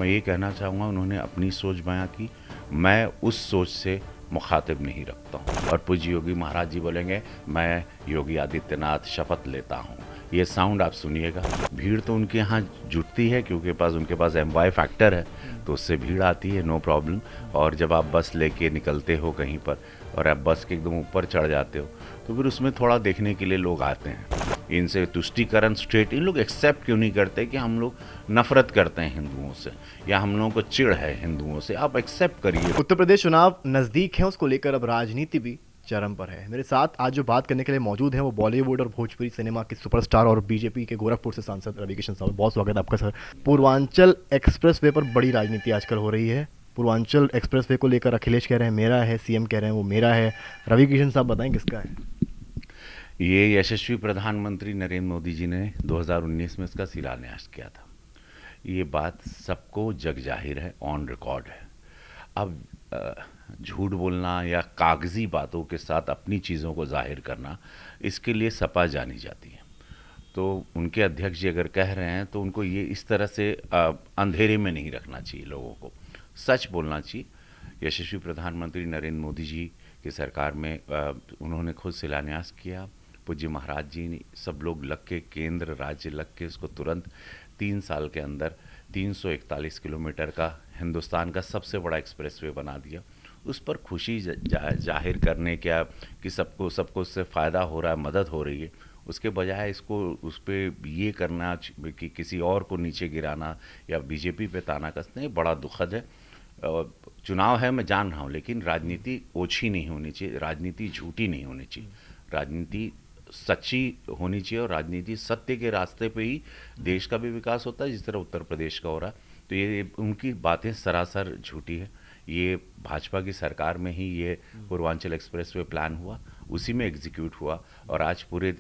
मैं ये कहना चाहूँगा उन्होंने अपनी सोच बयां की, मैं उस सोच से मुखातिब नहीं रखता हूँ। और पूज्य योगी महाराज जी बोलेंगे मैं योगी आदित्यनाथ शपथ लेता हूँ, ये साउंड आप सुनिएगा। भीड़ तो उनके यहाँ जुटती है क्योंकि उनके पास एमवाई फैक्टर है, तो उससे भीड़ आती है, नो प्रॉब्लम। और जब आप बस लेके निकलते हो कहीं पर और आप बस के एकदम ऊपर चढ़ जाते हो तो फिर उसमें थोड़ा देखने के लिए लोग आते हैं। इनसे तुष्टीकरण स्ट्रेट इन लोग एक्सेप्ट क्यों नहीं करते कि हम लोग नफरत करते हैं हिंदुओं से या हम लोगों को चिढ़ है हिंदुओं से, आप एक्सेप्ट करिए। उत्तर प्रदेश चुनाव नजदीक है, उसको लेकर अब राजनीति भी चरम पर है। मेरे साथ आज जो बात करने के लिए मौजूद हैं वो बॉलीवुड और भोजपुरी सिनेमा के सुपरस्टार और बीजेपी के गोरखपुर से सांसद रवि किशन साहब। बहुत स्वागत है आपका सर। पूर्वांचल एक्सप्रेसवे पर बड़ी राजनीति आजकल हो रही है। पूर्वांचल एक्सप्रेसवे को लेकर अखिलेश कह रहे हैं मेरा है, सीएम कह रहे हैं वो मेरा है। रवि किशन साहब बताएं किसका है? ये यशस्वी प्रधानमंत्री नरेंद्र मोदी जी ने 2019 में इसका शिलान्यास किया था। ये बात सबको जग जाहिर है, ऑन रिकॉर्ड है। अब झूठ बोलना या कागजी बातों के साथ अपनी चीज़ों को जाहिर करना, इसके लिए सपा जानी जाती है। तो उनके अध्यक्ष जी अगर कह रहे हैं तो उनको ये इस तरह से अंधेरे में नहीं रखना चाहिए, लोगों को सच बोलना चाहिए। यशस्वी प्रधानमंत्री नरेंद्र मोदी जी की सरकार में उन्होंने खुद शिलान्यास किया। पूज्य महाराज जी ने सब लोग लग के, केंद्र राज्य लग के उसको तुरंत 3 साल के अंदर 341 किलोमीटर का हिंदुस्तान का सबसे बड़ा एक्सप्रेसवे बना दिया। उस पर खुशी जाहिर करने क्या कि सबको उससे फ़ायदा हो रहा है, मदद हो रही है, उसके बजाय इसको उस पर ये करना कि किसी और को नीचे गिराना या बीजेपी पे ताना कसना, ये बड़ा दुखद है। चुनाव है, मैं जान रहा हूँ, लेकिन राजनीति ओछी नहीं होनी चाहिए, राजनीति झूठी नहीं होनी चाहिए, राजनीति सच्ची होनी चाहिए। और राजनीति सत्य के रास्ते पे ही देश का भी विकास होता है, जिस तरह उत्तर प्रदेश का हो रहा है। तो ये उनकी बातें सरासर झूठी है। ये भाजपा की सरकार में ही ये पूर्वांचल एक्सप्रेसवे प्लान हुआ, उसी में एग्जीक्यूट हुआ और आज पूरे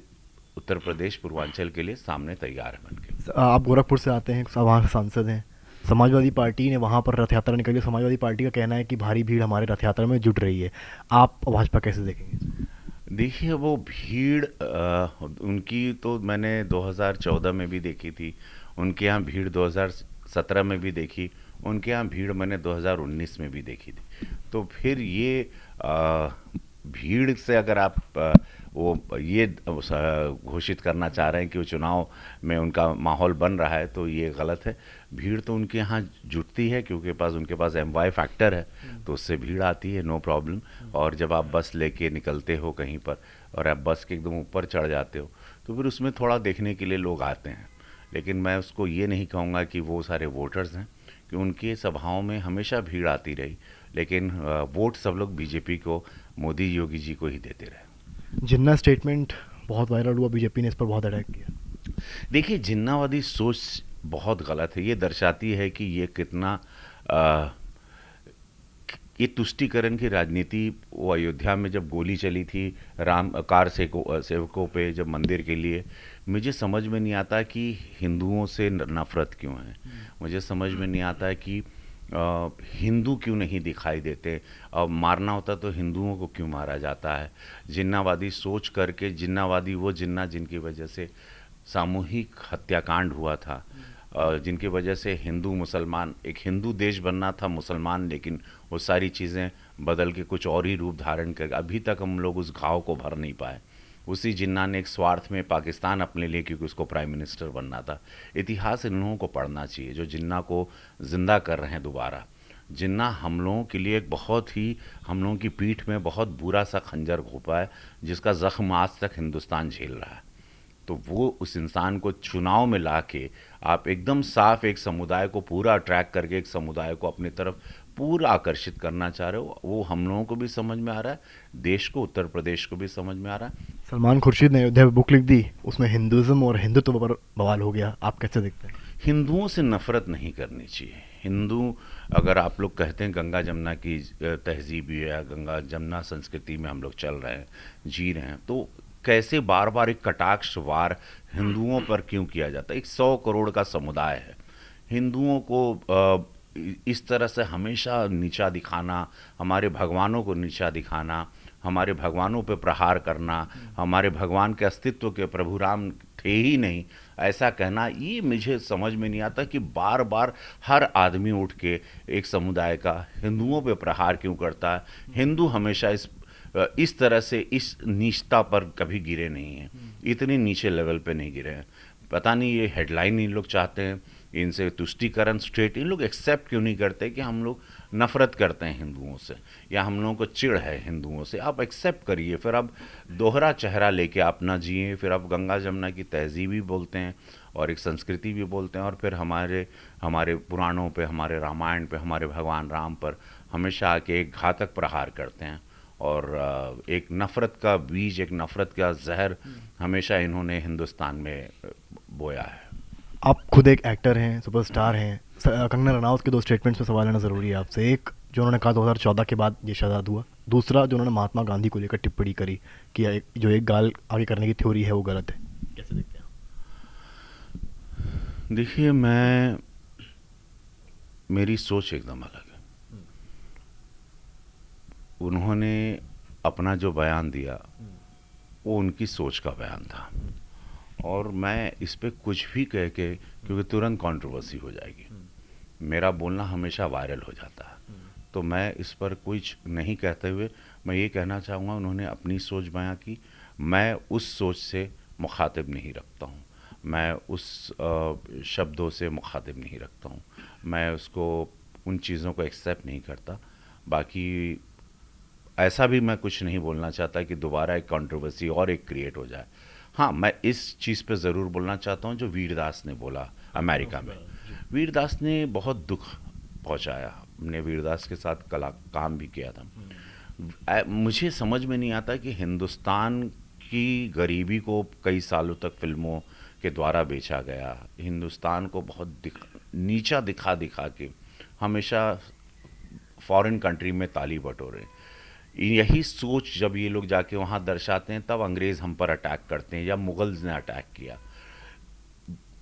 उत्तर प्रदेश पूर्वांचल के लिए सामने तैयार है बनके। आप गोरखपुर से आते हैं, वहाँ सांसद हैं। समाजवादी पार्टी ने वहाँ पर रथ यात्रा निकाली। समाजवादी पार्टी का कहना है कि भारी भीड़ हमारे रथ यात्रा में जुट रही है। आप भाजपा कैसे देखेंगे? देखिए, वो भीड़ उनकी तो मैंने 2014 में भी देखी थी, उनके यहाँ भीड़ 2017 में भी देखी, उनके यहाँ भीड़ मैंने 2019 में भी देखी थी। तो फिर ये भीड़ से अगर आप वो ये घोषित करना चाह रहे हैं कि वो चुनाव में उनका माहौल बन रहा है, तो ये गलत है। भीड़ तो उनके यहाँ जुटती है क्योंकि उनके पास एमवाई फैक्टर है, तो उससे भीड़ आती है, नो प्रॉब्लम। और जब आप बस लेके निकलते हो कहीं पर और आप बस के एकदम ऊपर चढ़ जाते हो तो फिर उसमें थोड़ा देखने के लिए लोग आते हैं। लेकिन मैं उसको ये नहीं कहूँगा कि वो सारे वोटर्स हैं, कि उनकी सभाओं में हमेशा भीड़ आती रही, लेकिन वोट सब लोग बीजेपी को, मोदी योगी जी को ही देते रहे। जिन्ना स्टेटमेंट बहुत वायरल हुआ, बीजेपी ने इस पर बहुत अटैक किया। देखिए, जिन्नावादी सोच बहुत गलत है। ये दर्शाती है कि ये कितना ये तुष्टीकरण की राजनीति, वो अयोध्या में जब गोली चली थी राम कार सेवकों पे जब मंदिर के लिए, मुझे समझ में नहीं आता कि हिंदुओं से नफरत क्यों है। मुझे समझ में नहीं आता कि हिंदू क्यों नहीं दिखाई देते, और मारना होता तो हिंदुओं को क्यों मारा जाता है। जिन्नावादी सोच करके, जिन्नावादी वो जिन्ना जिनकी वजह से सामूहिक हत्याकांड हुआ था, जिनकी वजह से हिंदू मुसलमान, एक हिंदू देश बनना था मुसलमान, लेकिन वो सारी चीज़ें बदल के कुछ और ही रूप धारण कर, अभी तक हम लोग उस घाव को भर नहीं पाए। उसी जिन्ना ने एक स्वार्थ में पाकिस्तान अपने लिए, क्योंकि उसको प्राइम मिनिस्टर बनना था। इतिहास इन लोगों को पढ़ना चाहिए जो जिन्ना को जिंदा कर रहे हैं दोबारा। जिन्ना हम लोगों के लिए एक बहुत ही, हम लोगों की पीठ में बहुत बुरा सा खंजर घोंपा है, जिसका जख्म आज तक हिंदुस्तान झेल रहा है। तो वो उस इंसान को चुनाव में ला के आप एकदम साफ एक समुदाय को पूरा अट्रैक्ट करके एक समुदाय को अपनी तरफ पूरा आकर्षित करना चाह रहे हो, वो हम लोगों को भी समझ में आ रहा है, देश को, उत्तर प्रदेश को भी समझ में आ रहा है। सलमान खुर्शीद ने अयोध्या में बुक लिख दी, उसमें हिंदुज़म और हिंदुत्व पर बवाल हो गया। आप कैसे देखते हैं? हिंदुओं से नफरत नहीं करनी चाहिए। हिंदू, अगर आप लोग कहते हैं गंगा जमुना की तहजीब या गंगा जमुना संस्कृति में हम लोग चल रहे हैं, जी रहे हैं, तो कैसे बार बार एक कटाक्ष वार हिंदुओं पर क्यों किया जाता है? एक 100 करोड़ का समुदाय है, हिंदुओं को इस तरह से हमेशा नीचा दिखाना, हमारे भगवानों को नीचा दिखाना, हमारे भगवानों पे प्रहार करना, हमारे भगवान के अस्तित्व के, प्रभु राम थे ही नहीं, ऐसा कहना, ये मुझे समझ में नहीं आता कि बार बार हर आदमी उठ के एक समुदाय का हिंदुओं पे प्रहार क्यों करता है। हिंदू हमेशा इस तरह से इस नीचता पर कभी गिरे नहीं हैं, इतने नीचे लेवल पे नहीं गिरे हैं। पता नहीं ये हेडलाइन इन लोग चाहते हैं, इनसे तुष्टीकरण स्ट्रेट, इन लोग एक्सेप्ट क्यों नहीं करते कि हम लोग नफरत करते हैं हिंदुओं से या हम लोगों को चिढ़ है हिंदुओं से। आप एक्सेप्ट करिए, फिर आप दोहरा चेहरा लेके आप ना जिए, फिर आप गंगा जमुना की तहजीब भी बोलते हैं और एक संस्कृति भी बोलते हैं, और फिर हमारे हमारे पुराणों पे, हमारे रामायण पे, हमारे भगवान राम पर हमेशा आके एक घातक प्रहार करते हैं और एक नफ़रत का बीज, एक नफ़रत का जहर हमेशा इन्होंने हिंदुस्तान में बोया है। आप खुद एक एक्टर हैं, सुपरस्टार हैं। कंगना रनावत के दो स्टेटमेंट्स पे सवाल लेना ज़रूरी है आपसे। एक जो उन्होंने कहा 2014 के बाद ये शहजाद हुआ, दूसरा जो उन्होंने महात्मा गांधी को लेकर टिप्पणी करी कि जो एक गाल आगे करने की थ्योरी है वो गलत है। कैसे देखते हैं आप? देखिए, मेरी सोच एकदम अलग है। उन्होंने अपना जो बयान दिया वो उनकी सोच का बयान था, और मैं इस पे कुछ भी कह के, क्योंकि तुरंत कंट्रोवर्सी हो जाएगी, मेरा बोलना हमेशा वायरल हो जाता है, तो मैं इस पर कुछ नहीं कहते हुए मैं ये कहना चाहूँगा, उन्होंने अपनी सोच बयां की, मैं उस सोच से मुखातिब नहीं रखता हूँ, मैं उस शब्दों से मुखातिब नहीं रखता हूँ, मैं उसको, उन चीज़ों को एक्सेप्ट नहीं करता। बाकी ऐसा भी मैं कुछ नहीं बोलना चाहता कि दोबारा एक कंट्रोवर्सी और एक क्रिएट हो जाए। हाँ, मैं इस चीज़ पे ज़रूर बोलना चाहता हूँ जो वीरदास ने बोला अमेरिका में। वीरदास ने बहुत दुख पहुँचाया, हमने वीरदास के साथ काम भी किया था। मुझे समझ में नहीं आता कि हिंदुस्तान की गरीबी को कई सालों तक फिल्मों के द्वारा बेचा गया, हिंदुस्तान को बहुत नीचा दिखा दिखा के हमेशा फॉरेन कंट्री में ताली बटोरे। यही सोच जब ये लोग जाके वहाँ दर्शाते हैं, तब अंग्रेज़ हम पर अटैक करते हैं या मुगल्स ने अटैक किया,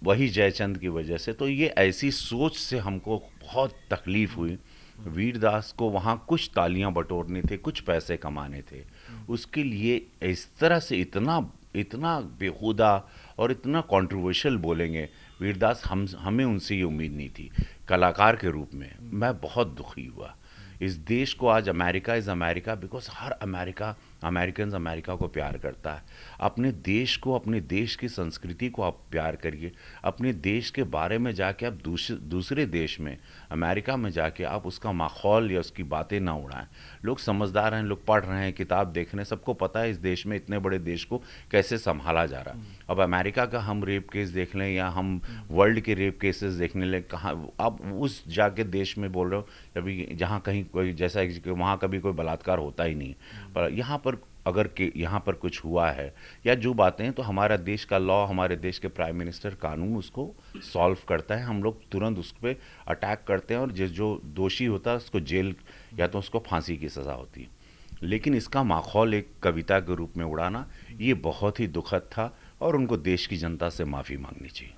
वही जयचंद की वजह से। तो ये ऐसी सोच से हमको बहुत तकलीफ़ हुई। वीरदास को वहाँ कुछ तालियां बटोरनी थे, कुछ पैसे कमाने थे, उसके लिए इस तरह से इतना बेहुदा और इतना कंट्रोवर्शियल बोलेंगे वीरदास, हमें उनसे ये उम्मीद नहीं थी। कलाकार के रूप में मैं बहुत दुखी हुआ। इस देश को आज America is America because her American America को प्यार करता है। अपने देश को, अपने देश की संस्कृति को आप प्यार करिए। अपने देश के बारे में जाके आप दूसरे देश में, अमेरिका में जाके आप उसका माहौल या उसकी बातें ना उड़ाएं। लोग समझदार हैं, लोग पढ़ रहे हैं, किताब देख रहे हैं, सबको पता है इस देश में, इतने बड़े देश को कैसे संभाला जा रहा है। अब अमेरिका का हम रेप केस देख लें या हम वर्ल्ड के रेप केसेस देखने लें, कहाँ आप उस जाके देश में बोल रहे हो अभी, जहाँ कहीं कोई, जैसा कि वहाँ कभी कोई बलात्कार होता ही नहीं, पर यहाँ पर अगर यहाँ पर कुछ हुआ है या जो बातें हैं, तो हमारा देश का लॉ, हमारे देश के प्राइम मिनिस्टर कानून उसको सॉल्व करता है। हम लोग तुरंत उस पर अटैक करते हैं और जो दोषी होता है उसको जेल या तो उसको फांसी की सज़ा होती है। लेकिन इसका माहौल एक कविता के रूप में उड़ाना, ये बहुत ही दुखद था और उनको देश की जनता से माफ़ी मांगनी चाहिए।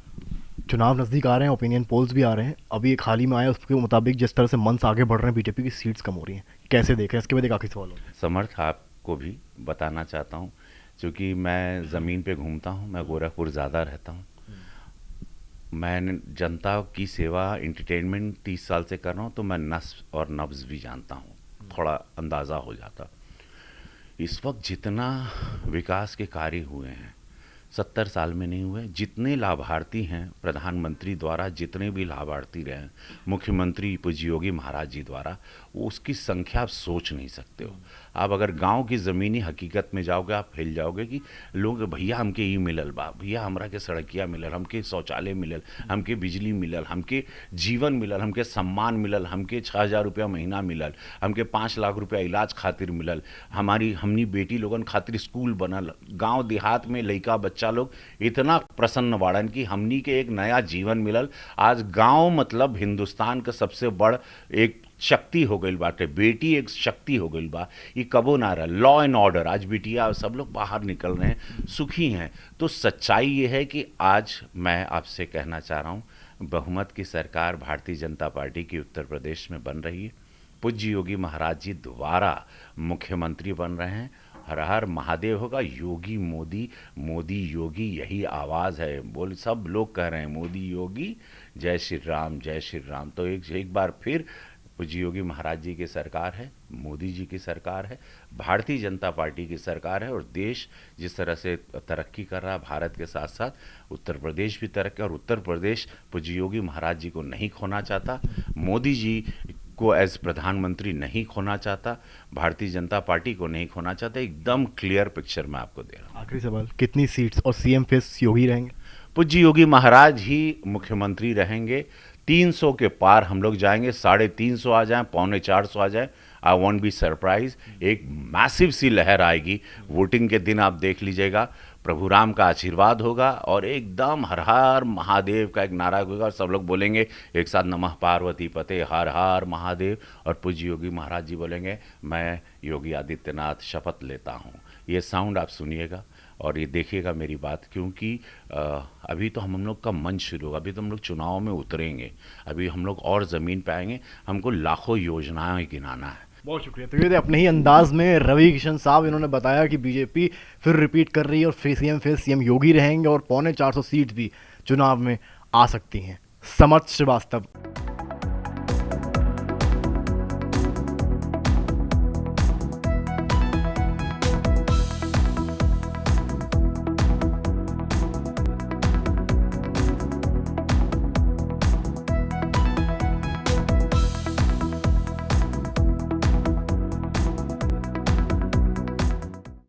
चुनाव नज़दीक आ रहे हैं, ओपिनियन पोल्स भी आ रहे हैं। अभी एक हाल ही में आया, उसके मुताबिक जिस तरह से मंथ्स आगे बढ़ रहे हैं, बीजेपी की सीट्स कम हो रही हैं, कैसे देख रहे हैं? इसके बाद एक आखिरी सवाल होगा। समर्थ, आपको भी बताना चाहता हूँ, क्योंकि मैं ज़मीन पे घूमता हूँ, मैं गोरखपुर ज़्यादा रहता हूँ, मैं जनता की सेवा, एंटरटेनमेंट 30 साल से कर रहा हूँ, तो मैं नस और नब्ज़ भी जानता हूँ, थोड़ा अंदाज़ा हो जाता। इस वक्त जितना विकास के कार्य हुए हैं 70 साल में नहीं हुए। जितने लाभार्थी हैं प्रधानमंत्री द्वारा, जितने भी लाभार्थी रहे, मुख्यमंत्री पूज्य योगी महाराज जी द्वारा, वो उसकी संख्या आप सोच नहीं सकते हो। आप अगर गांव की ज़मीनी हकीकत में जाओगे, आप हिल जाओगे कि लोग, भैया हमके ई मिलल बा, भैया हमरा के सड़किया मिलल, हमके शौचालय मिलल, हमके बिजली मिलल, हमके जीवन मिलल, हमके सम्मान मिलल, हमके 6,000 रुपया महीना मिलल, हमके 5 लाख रुपया इलाज खातिर मिलल, हमनी बेटी लोगन खातिर स्कूल बनल। गाँव देहात में लइका बच्चा लोग इतना प्रसन्न बाड़न कि हमनी के एक नया जीवन मिलल। आज गांव मतलब हिंदुस्तान का सबसे बड़ एक शक्ति हो गई बाटे, बेटी एक शक्ति हो गई बा, ये कबो ना रहा। लॉ एंड ऑर्डर, आज बिटिया सब लोग बाहर निकल रहे हैं, सुखी हैं। तो सच्चाई ये है कि आज मैं आपसे कहना चाह रहा हूँ, बहुमत की सरकार भारतीय जनता पार्टी की उत्तर प्रदेश में बन रही है। पूज्य योगी महाराज जी दोबारा मुख्यमंत्री बन रहे हैं। हर हर महादेव होगा, योगी मोदी, मोदी योगी, यही आवाज़ है। बोल सब लोग कह रहे हैं मोदी योगी, जय श्री राम, जय श्री राम। तो एक बार फिर पूज्य योगी महाराज जी की सरकार है, मोदी जी की सरकार है, भारतीय जनता पार्टी की सरकार है। और देश जिस तरह से तरक्की कर रहा है, भारत के साथ साथ उत्तर प्रदेश भी तरक्की, और उत्तर प्रदेश पूज्य योगी महाराज जी को नहीं खोना चाहता, मोदी जी को एज प्रधानमंत्री नहीं खोना चाहता, भारतीय जनता पार्टी को नहीं खोना चाहता। एकदम क्लियर पिक्चर मैं आपको दे रहा हूँ। आखिरी सवाल, कितनी सीट्स और सीएम फिर योगी रहेंगे? पूज्य योगी महाराज ही मुख्यमंत्री रहेंगे। 300 के पार हम लोग जाएंगे, 350 आ जाएं, 325 आ जाएं, आई वॉन्ट बी सरप्राइज। एक मैसिव सी लहर आएगी, वोटिंग के दिन आप देख लीजिएगा, प्रभु राम का आशीर्वाद होगा और एकदम हर हर महादेव का एक नारा होगा और सब लोग बोलेंगे एक साथ नमः पार्वती पते हर हर महादेव। और पूज्य योगी महाराज जी बोलेंगे मैं योगी आदित्यनाथ शपथ लेता हूँ। ये साउंड आप सुनिएगा और ये देखिएगा मेरी बात, क्योंकि अभी तो हम लोग का मंच शुरू होगा, अभी तो हम लोग चुनाव में उतरेंगे, अभी हम लोग और ज़मीन पे आएंगे, हमको लाखों योजनाएं गिनाना है। बहुत शुक्रिया। तो ये थे अपने ही अंदाज में रवि किशन साहब, इन्होंने बताया कि बीजेपी फिर रिपीट कर रही है और फिर सीएम योगी रहेंगे और 450 सीट भी चुनाव में आ सकती हैं। समर्थ श्रीवास्तव।